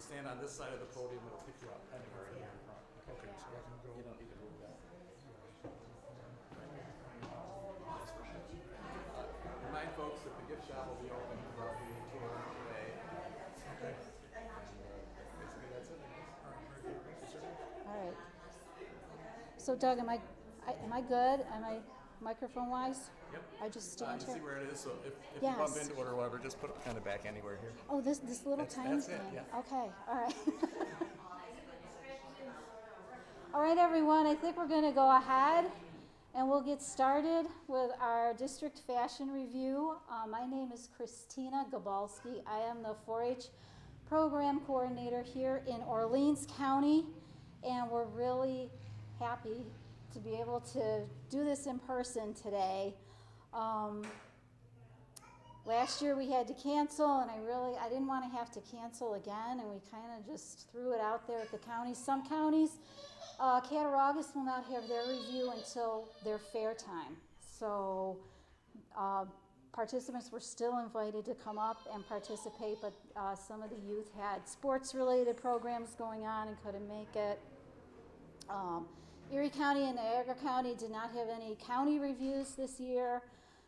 stand on this side of the podium, it'll pick you up anywhere in front. Okay, so I can go. You don't need to move that. Remind folks that the gift shop will be open throughout the tour today. Okay. Basically, that's it, I guess. All right, very good. Thank you, sir. All right. So Doug, am I good? Am I microphone wise? Yep. I just stand You here. see where it is, so if Yes. you bump into it or whatever, just put it kind of back anywhere here. Oh, this little tiny That's it, thing. yeah. Okay. All right. All right, everyone. I think we're going to go ahead and we'll get started with our district fashion review. My name is Christina Gabalski. I am the 4-H program coordinator here in Orleans County, and we're really happy to be able to do this in person today. Last year we had to cancel, and I didn't want to have to cancel again, and we kind of just threw it out there at the counties. Some counties, Cattaraugus will not have their review until their fair time. So participants were still invited to come up and participate, but some of the youth had sports-related programs going on and couldn't make it. Erie County and Niagara County did not have any county reviews this year.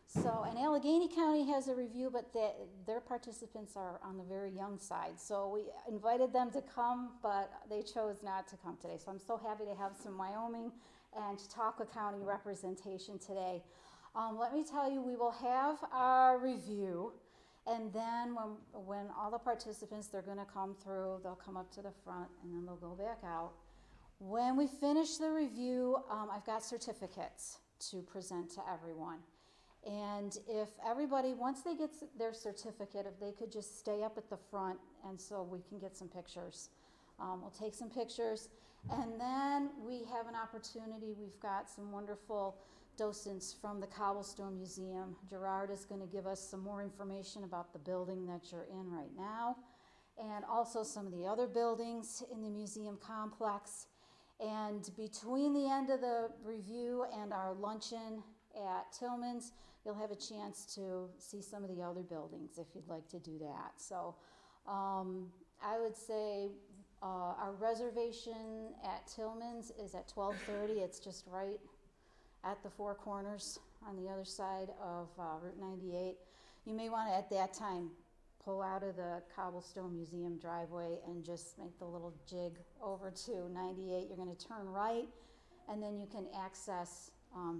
So, and Allegheny County has a review, but their participants are on the very young side. So we invited them to come, but they chose not to come today. So I'm so happy to have some Wyoming and Chautauqua County representation today. Let me tell you, we will have our review, and then when all the participants, they're going to come through, they'll come up to the front, and then they'll go back out. When we finish the review, I've got certificates to present to everyone. And if everybody, once they get their certificate, if they could just stay up at the front, and so we can get some pictures. We'll take some pictures, and then we have an opportunity. We've got some wonderful docents from the Cobblestone Museum. Gerard is going to give us some more information about the building that you're in right now, and also some of the other buildings in the museum complex. And between the end of the review and our luncheon at Tillman's, you'll have a chance to see some of the other buildings if you'd like to do that. So I would say our reservation at Tillman's is at 12:30. It's just right at the Four Corners on the other side of Route 98. You may want to, at that time, pull out of the Cobblestone Museum driveway and just make the little jig over to 98. You're going to turn right, and then you can access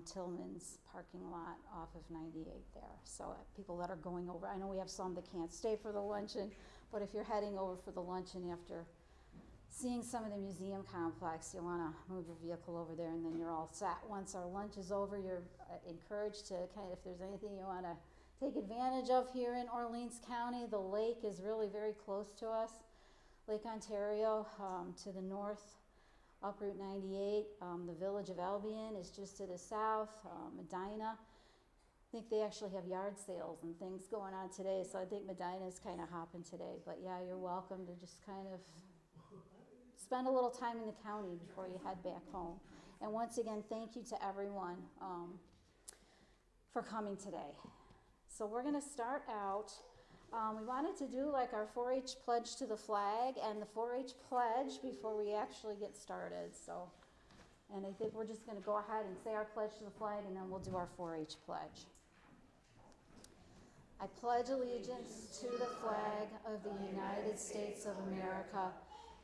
Tillman's parking lot off of 98 there. So people that are going over, I know we have some that can't stay for the luncheon, but if you're heading over for the luncheon after seeing some of the museum complex, you want to move your vehicle over there, and then you're all set. Once our lunch is over, you're encouraged to kind of, if there's anything you want to take advantage of here in Orleans County, the lake is really very close to us. Lake Ontario to the north, up Route 98. The village of Albion is just to the south. Medina, I think they actually have yard sales and things going on today, so I think Medina is kind of hopping today. But yeah, you're welcome to just kind of spend a little time in the county before you head back home. And once again, thank you to everyone for coming today. So we're going to start out, we wanted to do like our 4-H pledge to the flag and the 4-H pledge before we actually get started. So, and I think we're just going to go ahead and say our pledge to the flag, and then we'll do our 4-H pledge. I pledge allegiance to the flag of the United States of America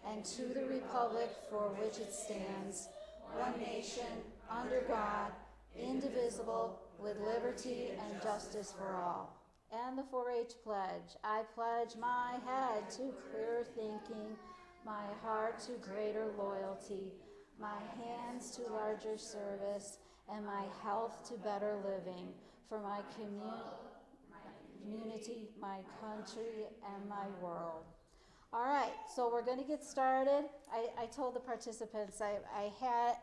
and to the republic for which it stands, one nation, under God, indivisible, with liberty and justice for all. And the 4-H pledge. I pledge my head to clearer thinking, my heart to greater loyalty, my hands to larger service, and my health to better living for my community, my country, and my world. All right, so we're going to get started. I told the participants I had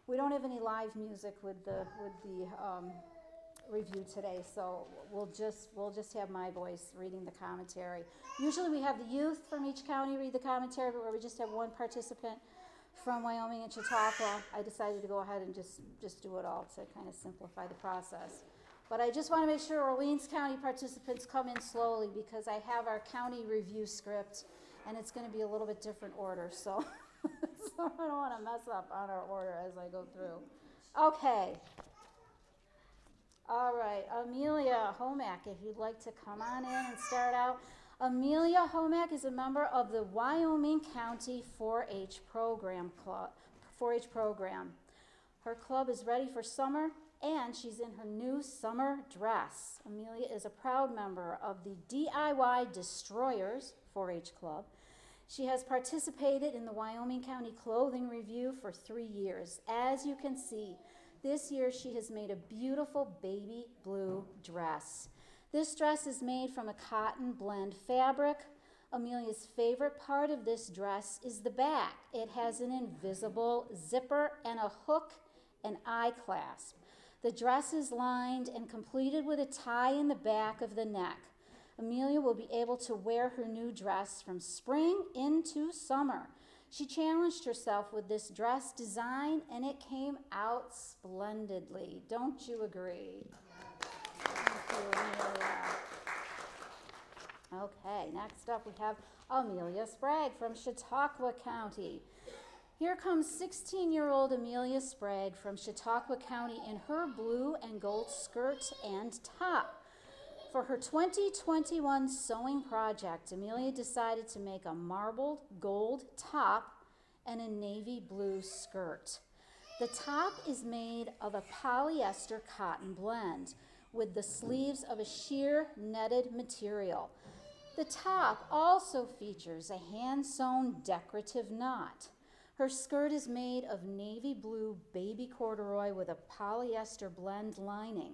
we don't have any live music with the review today, so we'll just have my voice reading the commentary. Usually we have the youth from each county read the commentary, but where we just have one participant from Wyoming and Chautauqua, I decided to go ahead and just do it all to kind of simplify the process. But I just want to make sure Orleans County participants come in slowly because I have our county review script and it's gonna be a little bit different order, so, so I don't wanna mess up on our order as I go through. Okay. All right, Amelia Homack, if you'd like to come on in and start out. Amelia Homack is a member of the Wyoming County 4-H program club, 4-H program. Her club is ready for summer, and she's in her new summer dress. Amelia is a proud member of the DIY Destroyers 4-H club. She has participated in the Wyoming County Clothing Review for 3 years. As you can see, this year she has made a beautiful baby blue dress. This dress is made from a cotton blend fabric. Amelia's favorite part of this dress is the back. It has an invisible zipper and a hook and eye clasp. The dress is lined and completed with a tie in the back of the neck. Amelia will be able to wear her new dress from spring into summer. She challenged herself with this dress design, and it came out splendidly. Don't you agree? Thank you, Amelia. Okay, next up we have Amelia Sprague from Chautauqua County. Here comes 16-year-old Amelia Sprague from Chautauqua County in her blue and gold skirt and top. For her 2021 sewing project, Amelia decided to make a marbled gold top and a navy blue skirt. The top is made of a polyester cotton blend with the sleeves of a sheer netted material. The top also features a hand-sewn decorative knot. Her skirt is made of navy blue baby corduroy with a polyester blend lining.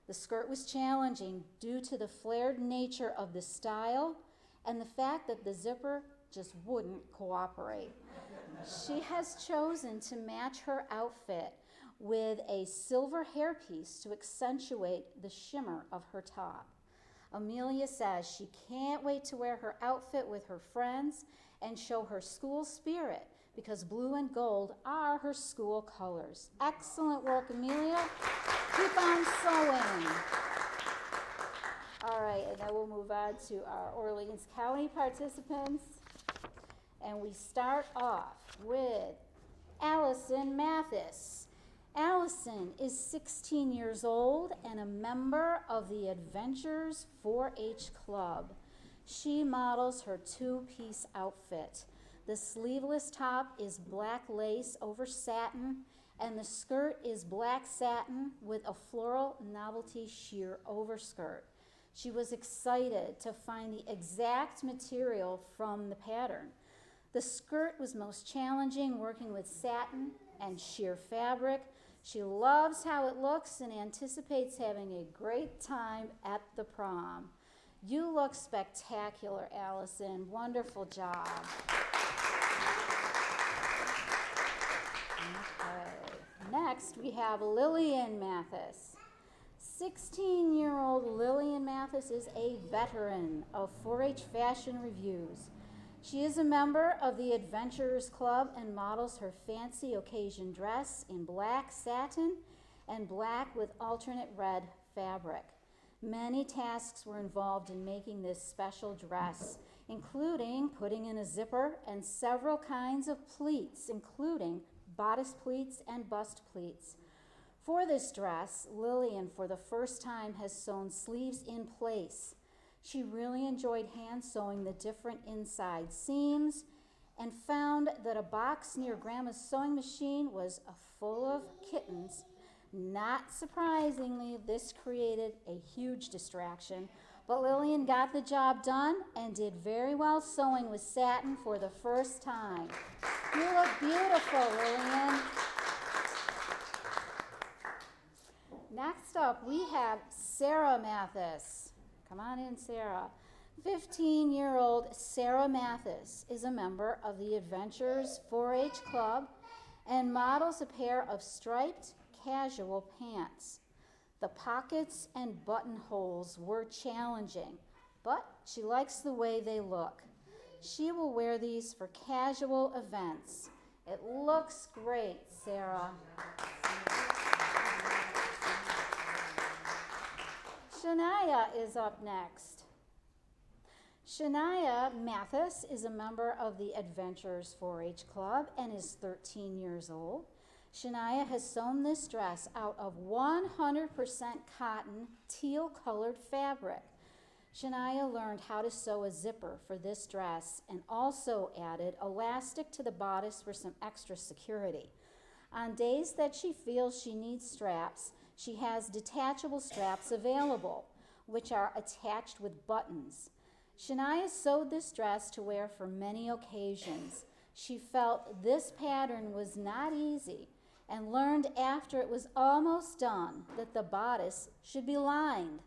The skirt was challenging due to the flared nature of the style and the fact that the zipper just wouldn't cooperate. She has chosen to match her outfit with a silver hairpiece to accentuate the shimmer of her top. Amelia says she can't wait to wear her outfit with her friends and show her school spirit because blue and gold are her school colors. Excellent work, Amelia. Keep on sewing. All right, and then we'll move on to our Orleans County participants. And we start off with Allison Mathis. Allison is 16 years old and a member of the Adventures 4-H Club. She models her two-piece outfit. The sleeveless top is black lace over satin, and the skirt is black satin with a floral novelty sheer overskirt. She was excited to find the exact material from the pattern. The skirt was most challenging working with satin and sheer fabric. She loves how it looks and anticipates having a great time at the prom. You look spectacular, Allison. Wonderful job. Okay. Next, we have Lillian Mathis. 16-year-old Lillian Mathis is a veteran of 4-H fashion reviews. She is a member of the Adventurers Club and models her fancy occasion dress in black satin and black with alternate red fabric. Many tasks were involved in making this special dress, including putting in a zipper and several kinds of pleats, including bodice pleats and bust pleats. For this dress, Lillian, for the first time, has sewn sleeves in place. She really enjoyed hand sewing the different inside seams and found that a box near Grandma's sewing machine was full of kittens. Not surprisingly, this created a huge distraction, but Lillian got the job done and did very well sewing with satin for the first time. You look beautiful, Lillian. Next up, we have Sarah Mathis. Come on in, Sarah. 15-year-old Sarah Mathis is a member of the Adventures 4-H Club and models a pair of striped casual pants. The pockets and buttonholes were challenging, but she likes the way they look. She will wear these for casual events. It looks great, Sarah. Shania is up next. Shania Mathis is a member of the Adventures 4-H Club and is 13 years old. Shania has sewn this dress out of 100% cotton, teal-colored fabric. Shania learned how to sew a zipper for this dress and also added elastic to the bodice for some extra security. On days that she feels she needs straps, she has detachable straps available, which are attached with buttons. Shania sewed this dress to wear for many occasions. She felt this pattern was not easy and learned after it was almost done that the bodice should be lined.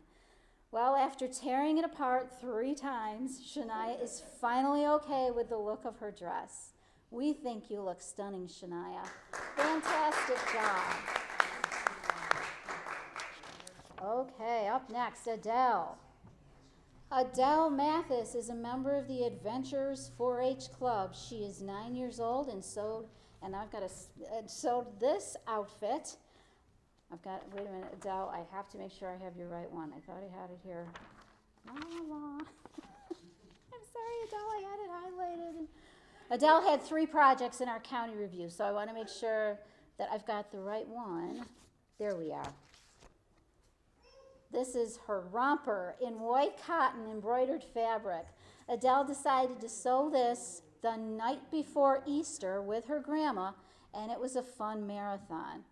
Well, after tearing it apart 3 times, Shania is finally okay with the look of her dress. We think you look stunning, Shania. Fantastic job. Okay, up next, Adele. Adele Mathis is a member of the Adventures 4-H Club. She is 9 years old and sewed this outfit. Wait a minute, Adele, I have to make sure I have your right one. I thought I had it here. La, la, la. I'm sorry, Adele, I had it highlighted. Adele had 3 projects in our county review, so I want to make sure that I've got the right one. There we are. This is her romper in white cotton embroidered fabric. Adele decided to sew this the night before Easter with her grandma, and it was a fun marathon.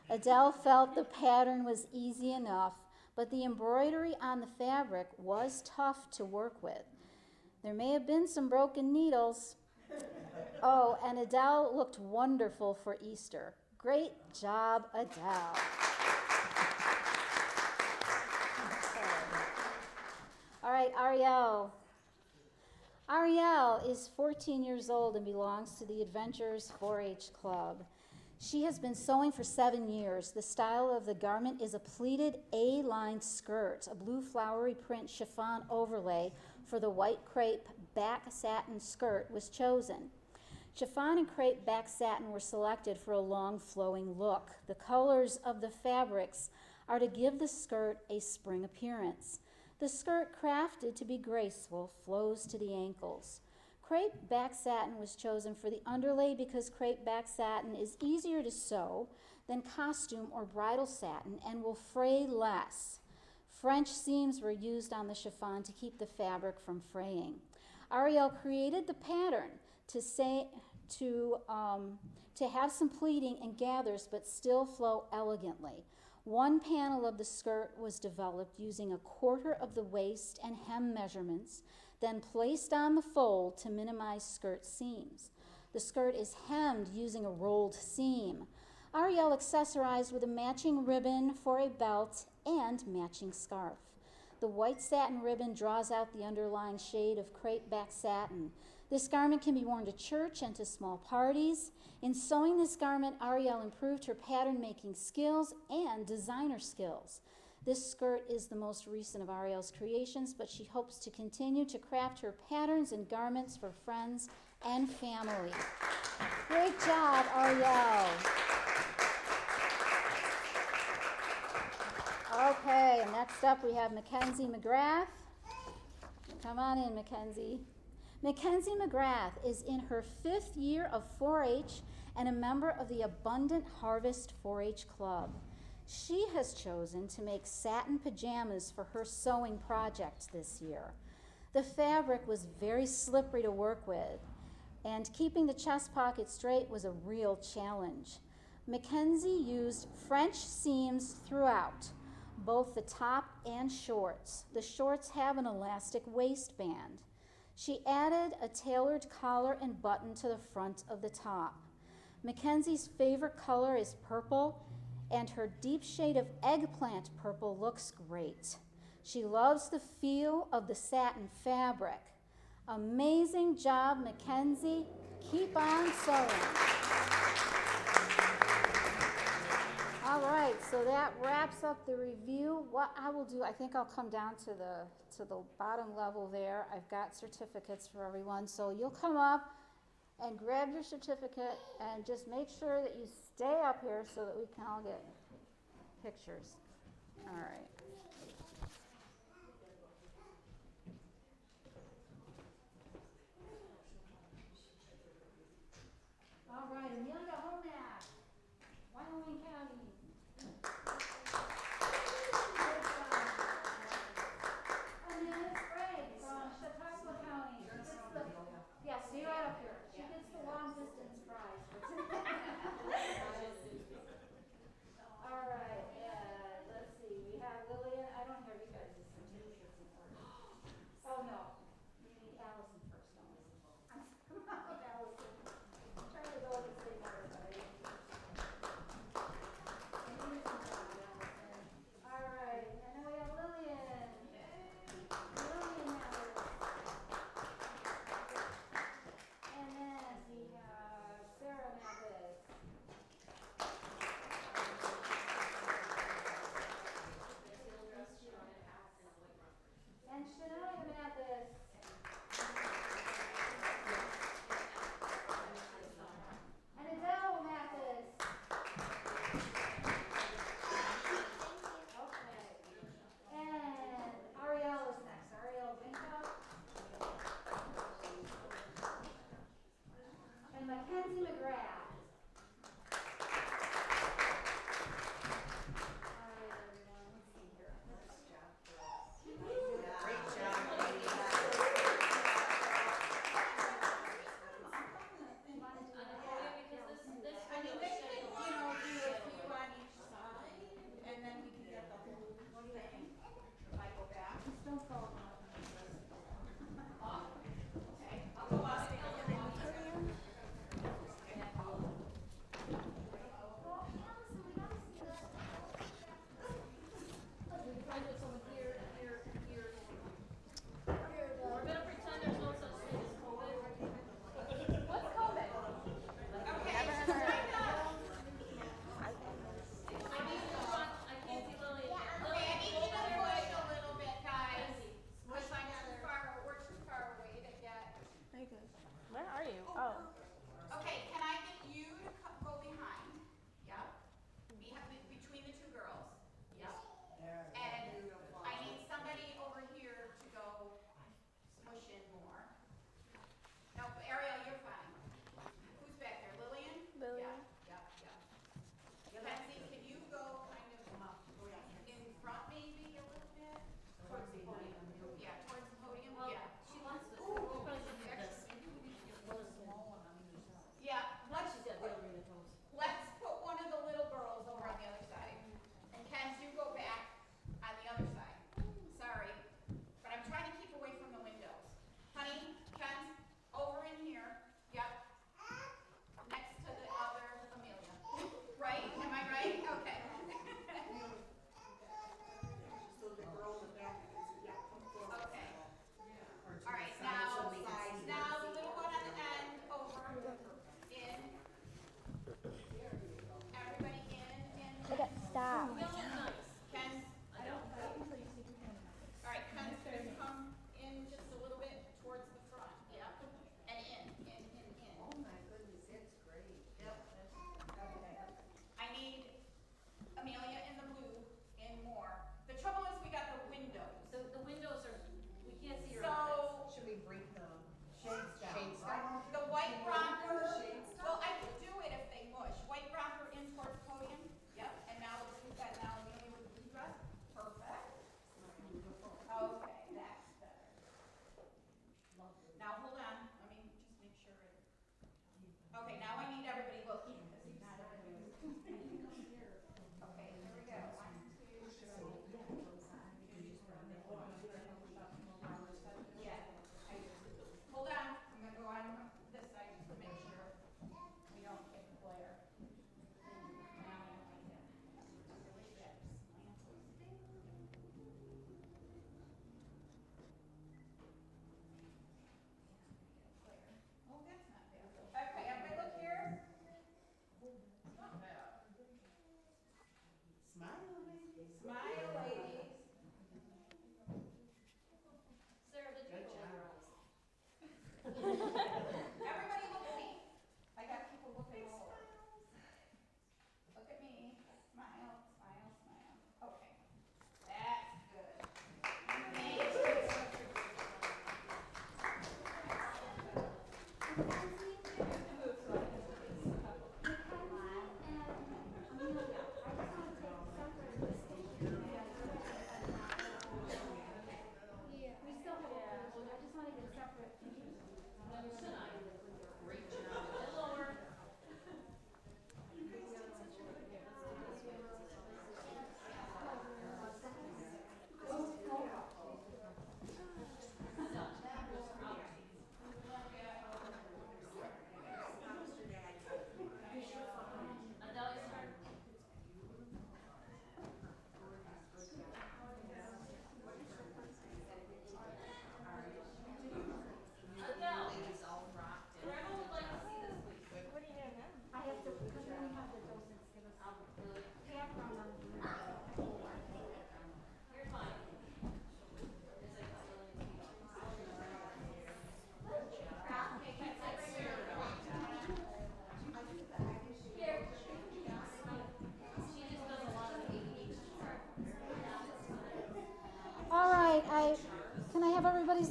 Adele felt the pattern was easy enough, but the embroidery on the fabric was tough to work with. There may have been some broken needles. Oh, and Adele looked wonderful for Easter. Great job, Adele. All right, Ariel. Ariel is 14 years old and belongs to the Adventures 4-H Club. She has been sewing for 7 years. The style of the garment is a pleated A-line skirt. A blue flowery print chiffon overlay for the white crepe back satin skirt was chosen. Chiffon and crepe back satin were selected for a long flowing look. The colors of the fabrics are to give the skirt a spring appearance. The skirt, crafted to be graceful, flows to the ankles. Crepe back satin was chosen for the underlay because crepe back satin is easier to sew than costume or bridal satin and will fray less. French seams were used on the chiffon to keep the fabric from fraying. Ariel created the pattern to have some pleating and gathers but still flow elegantly. One panel of the skirt was developed using 1/4 of the waist and hem measurements, then placed on the fold to minimize skirt seams. The skirt is hemmed using a rolled seam. Ariel accessorized with a matching ribbon for a belt and matching scarf. The white satin ribbon draws out the underlying shade of crepe back satin. This garment can be worn to church and to small parties. In sewing this garment, Ariel improved her pattern-making skills and designer skills. This skirt is the most recent of Ariel's creations, but she hopes to continue to craft her patterns and garments for friends and family. Great job, Ariel. Okay, next up we have Mackenzie McGrath. Come on in, Mackenzie. Mackenzie McGrath is in her 5th year of 4-H and a member of the Abundant Harvest 4-H Club. She has chosen to make satin pajamas for her sewing project this year. The fabric was very slippery to work with, and keeping the chest pocket straight was a real challenge. Mackenzie used French seams throughout, both the top and shorts. The shorts have an elastic waistband. She added a tailored collar and button to the front of the top. Mackenzie's favorite color is purple, and her deep shade of eggplant purple looks great. She loves the feel of the satin fabric. Amazing job, Mackenzie. Keep on sewing. All right, so that wraps up the review. What I will do, I think I'll come down to the bottom level there. I've got certificates for everyone, so you'll come up and grab your certificate and just make sure that you stay up here so that we can all get pictures. All right.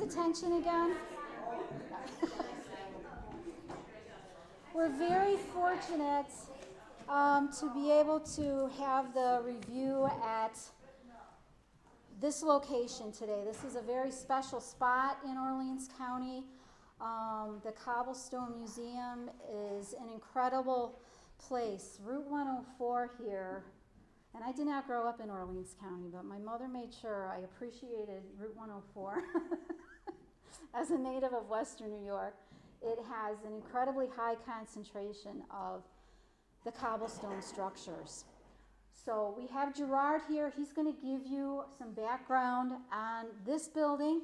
attention again. We're very fortunate to be able to have the review at this location today. This is a very special spot in Orleans County. The Cobblestone Museum is an incredible place. Route 104 here, and I did not grow up in Orleans County, but my mother made sure I appreciated Route 104. As a native of Western New York, it has an incredibly high concentration of the cobblestone structures. So we have Gerard here. He's going to give you some background on this building,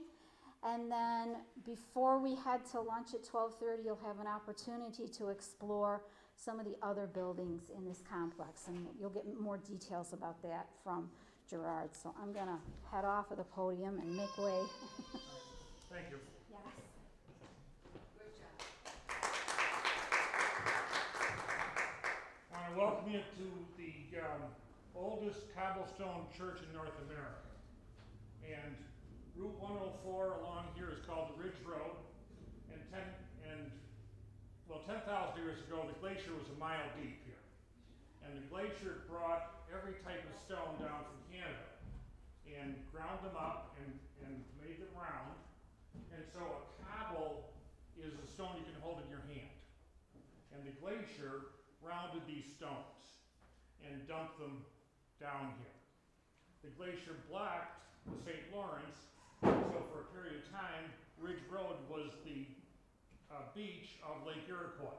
and then before we head to lunch at 12:30, you'll have an opportunity to explore some of the other buildings in this complex, and you'll get more details about that from Gerard. So I'm going to head off of the podium and make way. Thank you. Yes. I want to welcome you to the oldest cobblestone church in North America. And Route 104 along here is called the Ridge Road. And 10,000 years ago, the glacier was a mile deep here. And the glacier brought every type of stone down from Canada and ground them up and made them round. And so a cobble is a stone you can hold in your hand. And the glacier rounded these stones and dumped them down here. The glacier blocked the St. Lawrence, so for a period of time, Ridge Road was the beach of Lake Iroquois.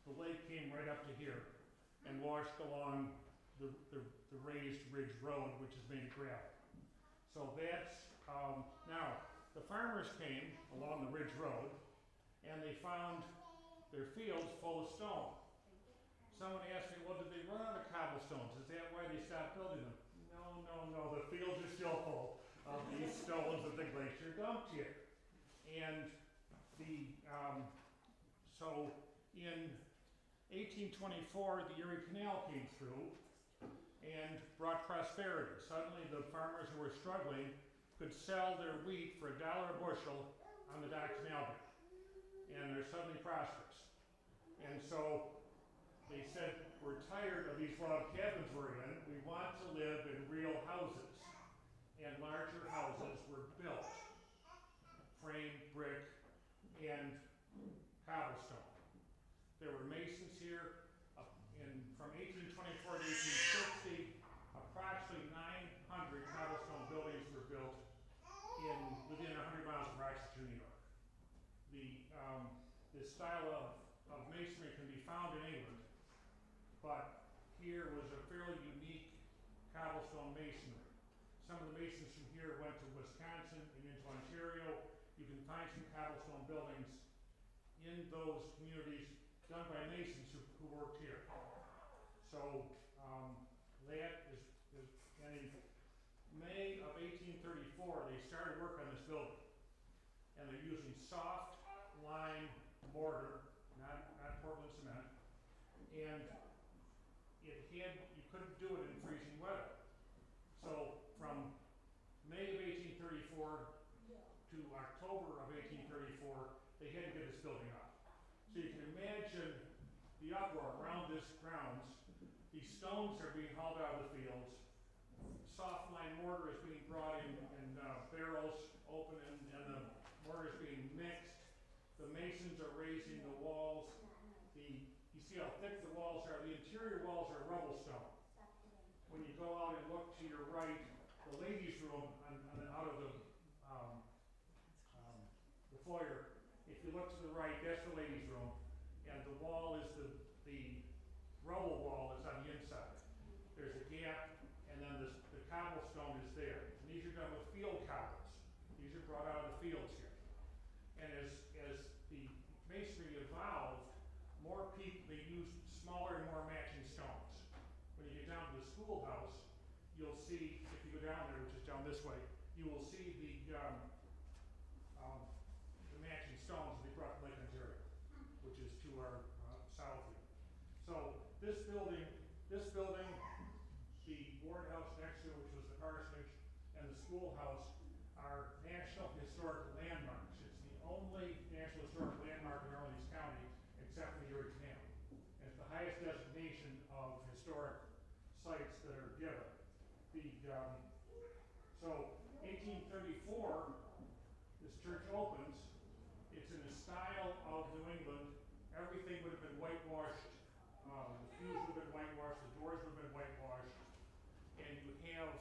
The lake came right up to here and washed along the raised Ridge Road, which is made of gravel. So that's, now, the farmers came along the Ridge Road and they found their fields full of stone. Someone asked me, well, did they run out of cobblestones? Is that why they stopped building them? No, the fields are still full of these stones that the glacier dumped here. And so in 1824, the Erie Canal came through and brought prosperity. Suddenly the farmers who were struggling could sell their wheat for $1 a bushel on the docks in Albany. And they're suddenly prosperous. And so they said, we're tired of these log cabins we're in. We want to live in real houses. And larger houses were built. Frame, brick, and cobblestone. There were masons here. From 1824 to 1860, approximately 900 cobblestone buildings were built within 100 miles of Rochester, New York. This style of masonry can be found in England, but here was a fairly unique cobblestone masonry. Some of the masons from here went to Wisconsin and into Ontario. You can find some cobblestone buildings in those communities done by masons who worked here. So that is, and in May of 1834, they started work on this building. And they're using soft lime mortar, not Portland cement. And you couldn't do it in freezing weather. So from May of 1834 to October of 1834, they had to get this building up. So you can imagine the uproar around this grounds. These stones are being hauled out of the fields. Soft lime mortar is being brought in barrels, open, and the mortar is being mixed. The masons are raising the walls. You see how thick the walls are. The interior walls are rubble stone. When you go out and look to your right, the ladies' room out of the foyer. If you look to the right, that's the ladies' room, and the wall is the rubble wall is on the inside. There's a gap, and then the cobblestone is there. And these are done with field cobbles. These are brought out of the fields here. And as the masonry evolved, more people, they used smaller and more matching stones. When you get down to the schoolhouse, you'll see, if you go down there, which is down this way, you will see the matching stones that they brought from Lake Ontario, which is to our south here. So this building, the board house next to it, which was the parsonage, and the schoolhouse are National Historic Landmarks. so 1834, this church opens. It's in the style of New England. Everything would have been whitewashed. The pews would have been whitewashed. The doors would have been whitewashed. And you have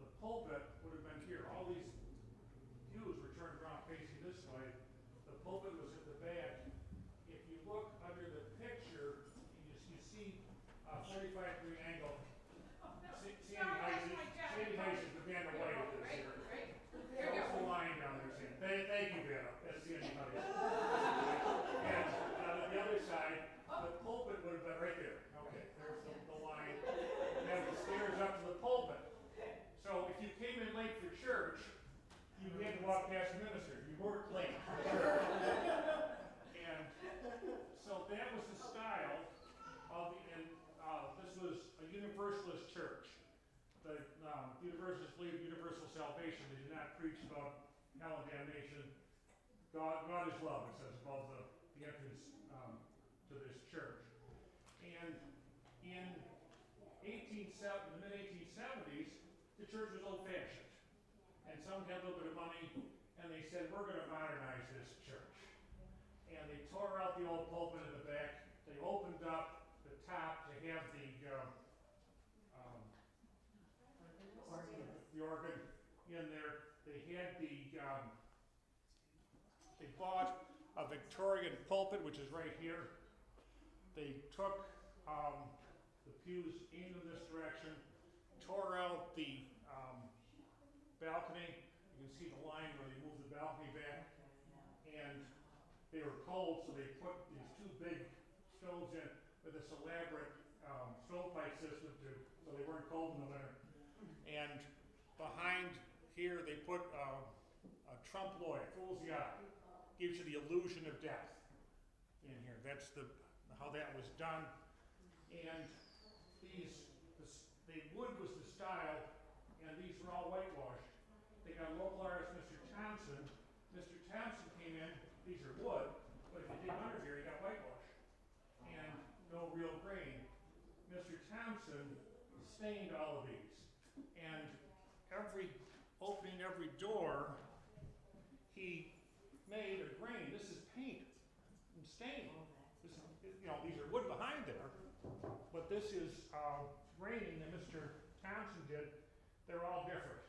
the pulpit would have been here. All these pews were turned around facing this way. The pulpit was at the back. If you look under the picture, you see a 45-degree angle. Sandy Heiss is the Vanna White of this here. That's the line down there, Sandy. Thank you, Vanna. That's Sandy Heiss. And on the other side, the pulpit would have been right there. Okay, there's the line. And then the stairs up to the pulpit. So if you came in late for church, you had to walk past the minister. You weren't late for church. And so that was the style of this was a Universalist church. The Universalists believed universal salvation. They did not preach about hell and damnation. God is love, it says above the entrance to this church. And in the mid-1870s, the church was old-fashioned. And someone had a little bit of money, and they said, we're going to modernize this church. And they tore out the old pulpit in the back. They opened up the top to have the organ in there. They had they bought a Victorian pulpit, which is right here. They took the pews, aimed in this direction, tore out the balcony. You can see the line where they moved the balcony back. And they were cold, so they put these two big stoves in with this elaborate stovepipe system so they weren't cold in the winter. And behind here, they put a trompe l'oeil, fools the eye, gives you the illusion of death in here. That's how that was done. And the wood was the style, and these were all whitewashed. They got a local artist, Mr. Thompson. Mr. Thompson came in, these are wood, but if you dig under here, you got whitewash. And no real grain. Mr. Thompson stained all of these. And every opening, every door, he made a grain. This is paint and stain. This is, these are wood behind there, but this is graining that Mr. Thompson did. They're all different.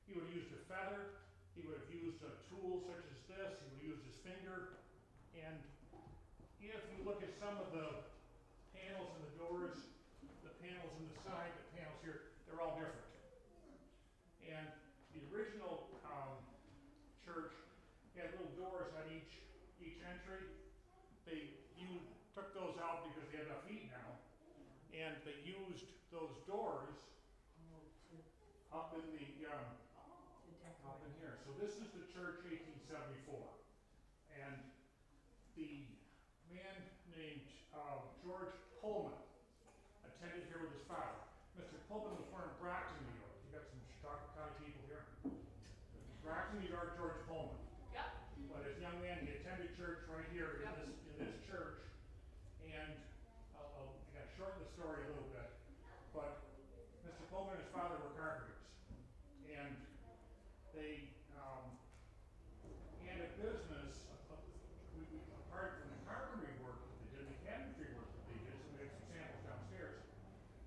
He would have used a feather. He would have used a tool such as this. He would have used his finger. And if you look at some of the panels in the doors, the panels in the side, the panels here, they're all different. And the original church had little doors on each entry. You took those out because they had enough heat now, and they used those doors up in here. So this is the church 1874, and the man named George Pullman attended here with his father. Mr. Pullman was born in Brockton, New York. You got some Chicago County people here. Brockton, New York, George Pullman. Yep. But as a young man, he attended church right here in this church. And I got to shorten the story a little bit. But Mr. Pullman and his father were carpenters. And they had a business, apart from the carpentry work that they did, the cabinetry work that they did, so we had some samples downstairs.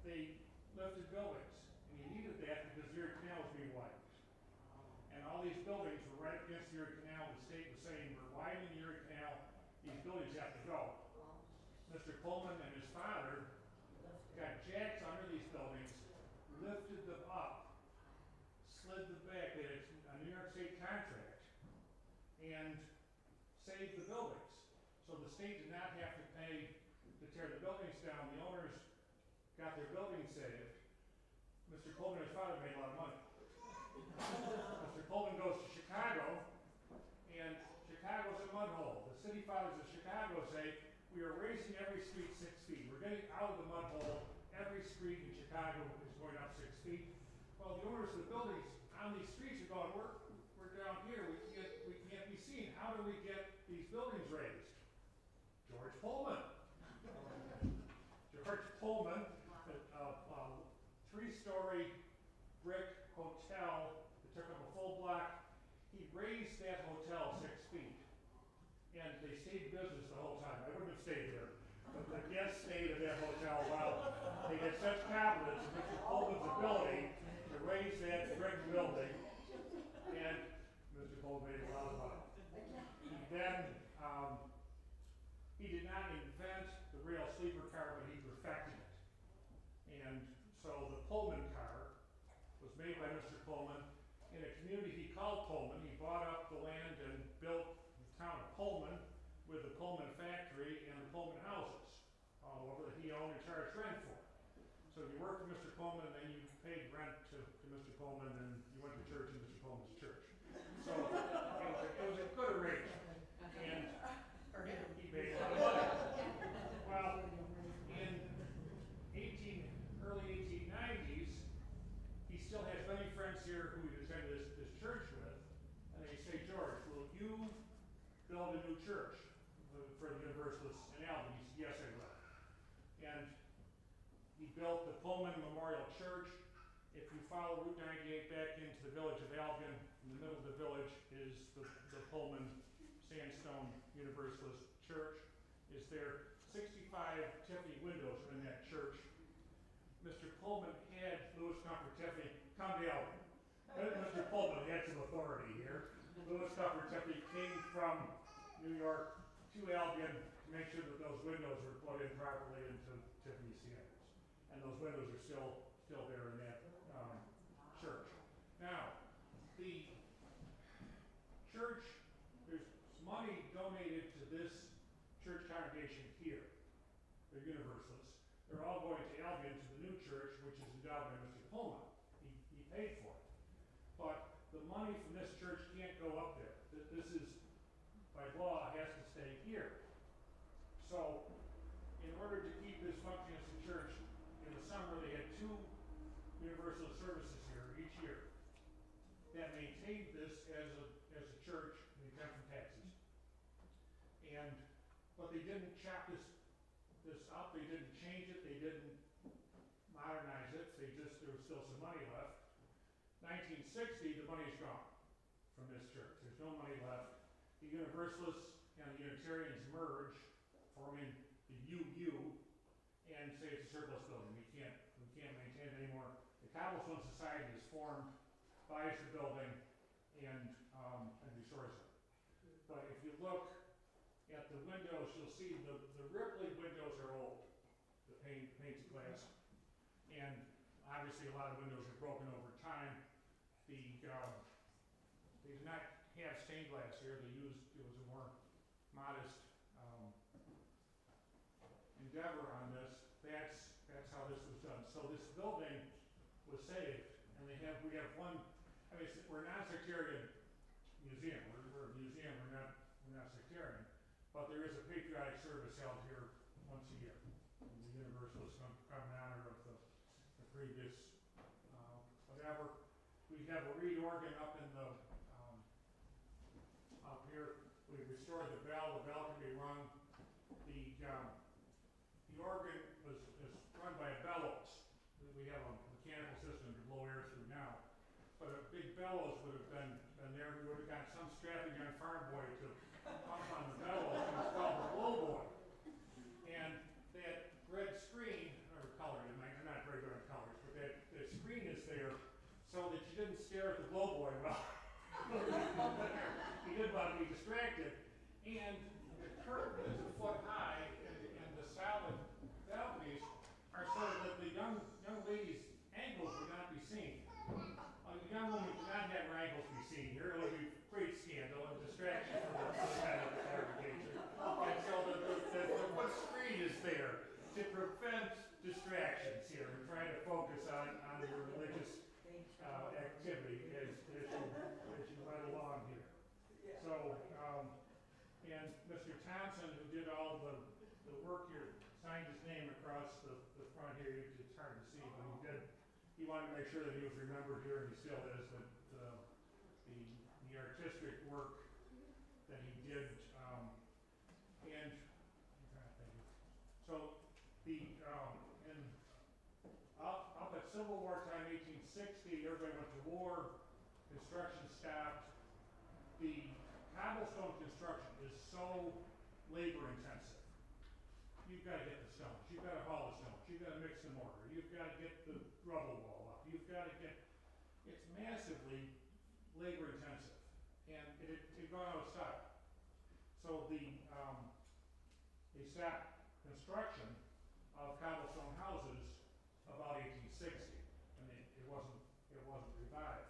They lifted buildings, and you needed that because the Erie Canal was being widened. And all these buildings were right against the Erie Canal. The state was saying, we're widening the Erie Canal, these buildings have to go. Mr. Pullman and his father got jacks under these buildings, lifted them up, slid them back. They had a New York State contract, and saved the buildings. So the state did not have to pay to tear the buildings down. The owners got their buildings saved. Mr. Pullman and his father made a lot of money. Mr. Pullman goes to Chicago, and Chicago's a mud hole. The city fathers of Chicago say, we are raising every street 6 feet. We're getting out of the mud hole. Every street in Chicago is going up 6 feet. Well, the owners of the buildings on these streets are going, we're down here. We can't be seen. How do we get these buildings raised? George Pullman. George Pullman, a 3-story and they stayed in business the whole time. I wouldn't have stayed there, but the guests stayed at that hotel while they had such confidence in Mr. Coleman's ability to raise that brick building, and Mr. Coleman made a lot of money. He did not invent the rail sleeper car, but he perfected it. And so the Pullman car was made by Mr. Pullman in a community he called Pullman. He bought up the land and built the town of Pullman with the Pullman factory and the Pullman houses all over that he owned and charged rent for. So you worked for Mr. Pullman, and then you paid rent to Mr. Pullman, and you went to church in Mr. Pullman's church. So it was a good arrangement. And he made a lot of money. Well, in early 1890s, he still has many friends here who he attended this church with, and they say, George, will you build a new church for the Universalists in Albion? He said, yes, I will. And he built the Pullman Memorial Church. If you follow Route 98 back into the village of Albion, in the middle of the village is the Pullman Sandstone Universalist Church. Is there 65 Tiffany windows are in that church. Mr. Pullman had Louis Comfort Tiffany come to Albion. Mr. Pullman had some authority here. Louis Comfort Tiffany came from New York to Albion to make sure that those windows were put in properly into Tiffany standards. And those windows are still there in that church. Now, the church, there's money donated to this church congregation here. They're Universalists. They're all going to Albion to the new church, which is endowed by Mr. Pullman. He paid for it. But the money from this church can't go up there. This is, by law, has to stay here. So, in order to keep this functioning as a church, in the summer they had 2 Universalist services here each year that maintained this as a church and exempt from taxes. But they didn't chop this up, they didn't change it, they didn't modernize it, there was still some money left. 1960, the money's gone from this church. There's no money left. The Universalists and the Unitarians merge, forming the UU, and say it's a surplus building. We can't maintain it anymore. The Cobblestone Society is formed, buys the building, and restores it. But if you look at the windows, you'll see the Ripley windows are old, the painted glass, and obviously a lot of windows are broken over time. They did not have stained glass here. It was a more modest endeavor on this. That's how this was done. So this building was saved, and we have one. I mean, we're a non-sectarian museum. We're a museum. We're not sectarian, but there is a patriotic service held here once a year. And the Universalists come in honor of the previous whatever. We have a reed organ up in the up here. We restored the bell. The bell can be rung. The organ is run by a bellows. We have a mechanical system to blow air through now. But a big bellows would have been there. We would have got some strapping young farm boy to pump on the bellows, and it's called the blow boy. And that red screen, or color, I'm not very good at colors, but that screen is there so that you didn't stare at the blow boy well. You didn't want to be distracted. And the curtain is a foot high, and the solid balconies are so that the young ladies' ankles would not be seen. A young woman could not have her ankles be seen here. It would be great scandal and distraction for the kind of congregation. And so the foot screen is there to prevent distractions here and try to focus on your religious activity as you went along here. So, and Mr. Thompson, who did all the work here, signed his name across the front here. It's hard to see, but he did. He wanted to make sure that he was remembered here, and he still is. But the artistic work that he did, and so up at Civil War time, 1860, everybody went to war. Construction stopped. The Cobblestone construction is so labor intensive. You've gotta get the stones, you've gotta haul the stones, you've gotta mix the mortar, you've gotta get the rubble wall up, you've gotta get, it's massively labor intensive, and it gone out of style. So they stopped construction of cobblestone houses about 1860, and it wasn't revived.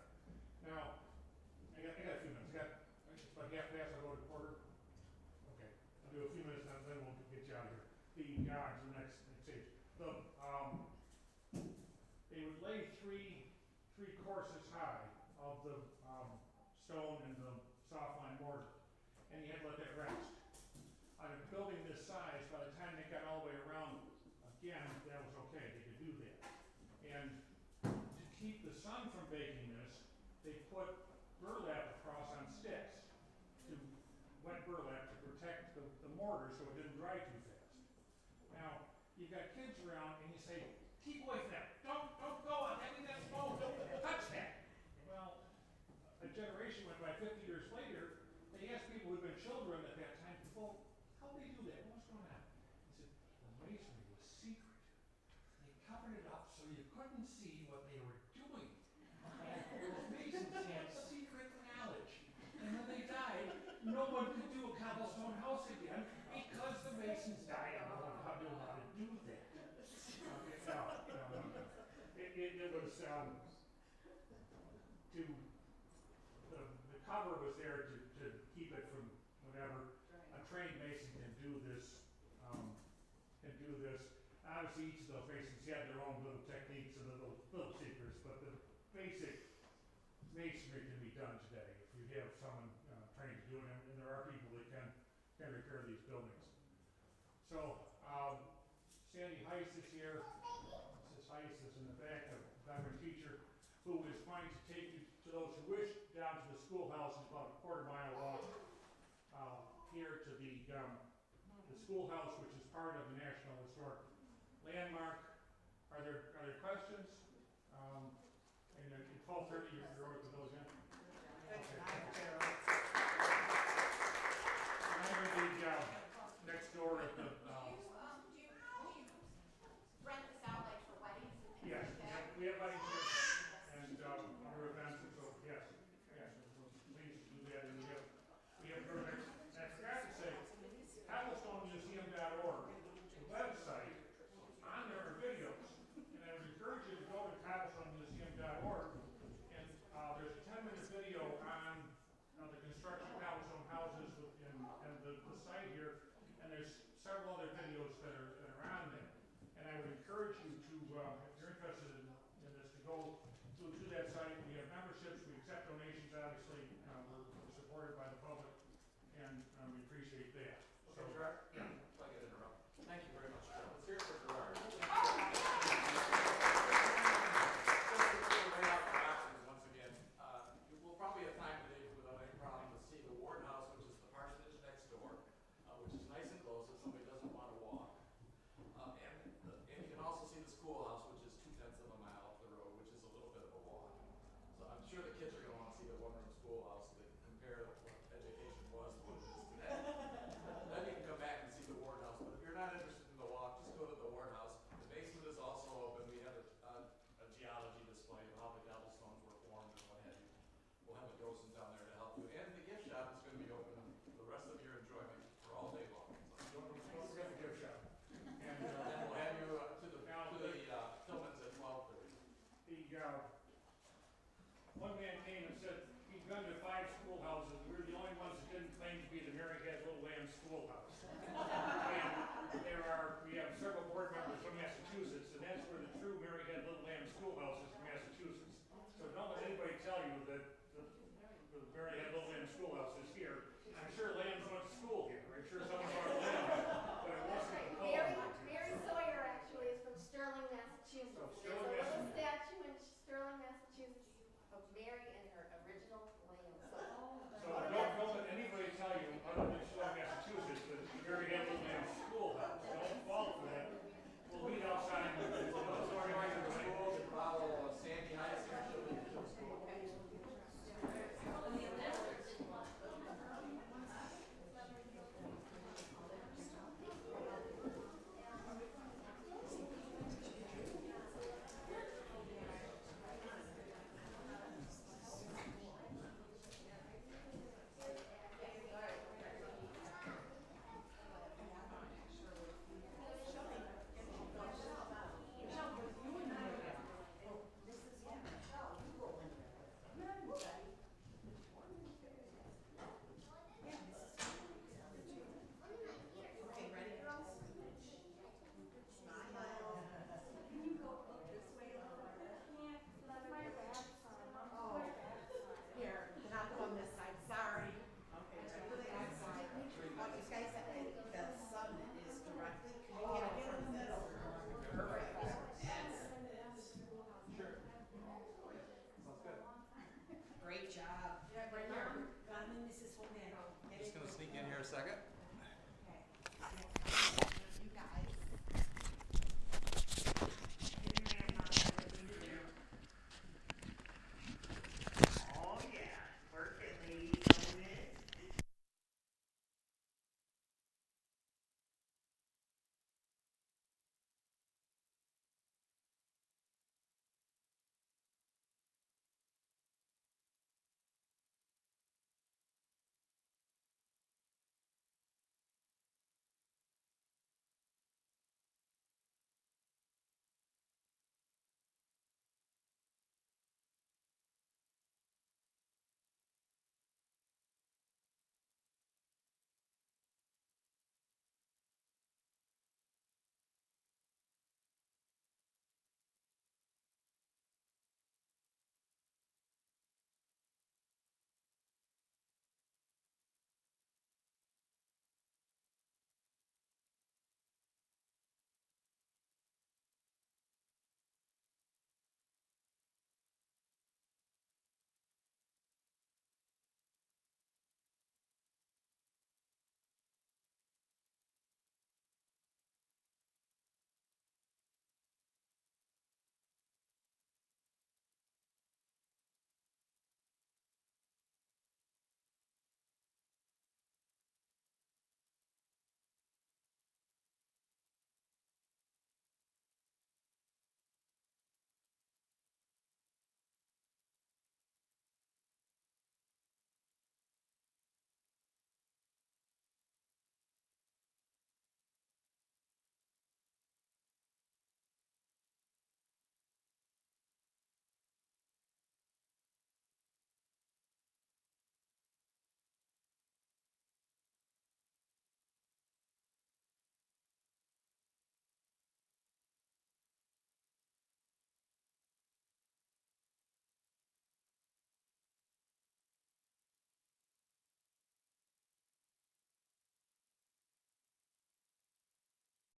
Now, I got a few minutes. It's about half past. I'll go to quarter. Okay, I'll do a few minutes, and then we'll get you out of here. The next stage. They would lay three courses high of the stone and the soft line mortar, and you had to let that rest. On a building this size, by the time they got all the way around, again, that was okay. They could do that. And to keep the sun from baking this, they put burlap across on sticks, wet burlap to protect the mortar so it didn't dry too fast. Now, you've got kids around and you say, keep away from that. Don't go on that. That's stone. Don't touch that. Well, a generation went by, 50 years later, they asked people who'd been children at that time, well, how'd they do that? What was going on? They said, the masonry was secret. They covered it up so you couldn't see what they were doing. And those masons had secret knowledge. And when they died, no one could do a cobblestone house again because the masons died and no one knew how to do that. It was the cover was there to keep it from whatever. A trained mason can do this. Obviously, each of those masons had their own little techniques and little secrets, but the basic masonry can be done today if you have someone trained to do it, and there are people that can repair these buildings. So, Sandy Heiss is here. Mrs. Heiss is in the back, a veteran teacher who is going to take you, to those who wish, down to the schoolhouse. It's about a quarter-mile walk here to the schoolhouse, which is part of the National Historic Landmark. Are there questions? And at 12:30, you're over to those in? Okay. I'm going to be next door at the. Do you rent this out like for weddings and things Yes, like that? we have weddings here and other events, and so yes, please do that. And we have events. And I forgot to say, CobblestoneMuseum.org, the website, on there are videos, and I would encourage you to go to CobblestoneMuseum.org, and there's a 10-minute video on the construction of cobblestone houses and the site here, and there's several other videos that are on there. And I would encourage you to, if you're interested in this, to go to that site. We have memberships, we accept donations, obviously, we're supported by the public, and we appreciate that. Okay, Gerard? Yeah. If I could interrupt. Thank you very much, Gerard. Let's hear it for Gerard. Just to lay out the options once again, we'll probably have time today without any problem to see the Ward House, which is the parsonage next door, which is nice and close if somebody doesn't want to walk. And you can also see the schoolhouse, which is 2/10 of a mile up the road, which is a little bit of a walk. So I'm sure the kids are going to want to see the one-room schoolhouse so they can compare what education was to what it is today. Then you can come back and see the Ward House. But if you're not interested in the walk, just go to the Ward House. The basement is also open. We have a geology display of how the cobblestones were formed and what have you. We'll have a docent down there to help you. And the gift shop is going to be open for the rest of your enjoyment for all day long. So Don't forget the gift shop. And then we'll have you to the Tillmans at 12:30. One man came and said he'd gone to 5 schoolhouses. We were the only ones that didn't claim to be the Mary Had Little Lamb Schoolhouse. And we have several board members from Massachusetts, and that's where the true Mary Had Little Lamb Schoolhouse is, from Massachusetts. So don't let anybody tell you that the Mary Had Little Lamb Schoolhouse is here. I'm sure lambs went to school here. I'm sure someone brought a lamb, but it wasn't a Mary Sawyer actually is from Sterling, Massachusetts. Oh, There's a little statue in Sterling, a second?